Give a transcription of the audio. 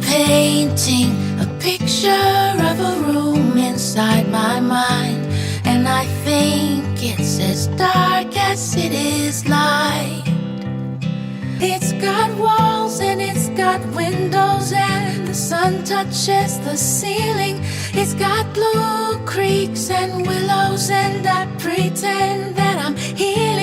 painting a picture of a room inside my mind, and I think it's as dark as it is light. It's got walls and it's got windows, and the sun touches the ceiling. It's got blue creeks and willows, and I pretend that I'm here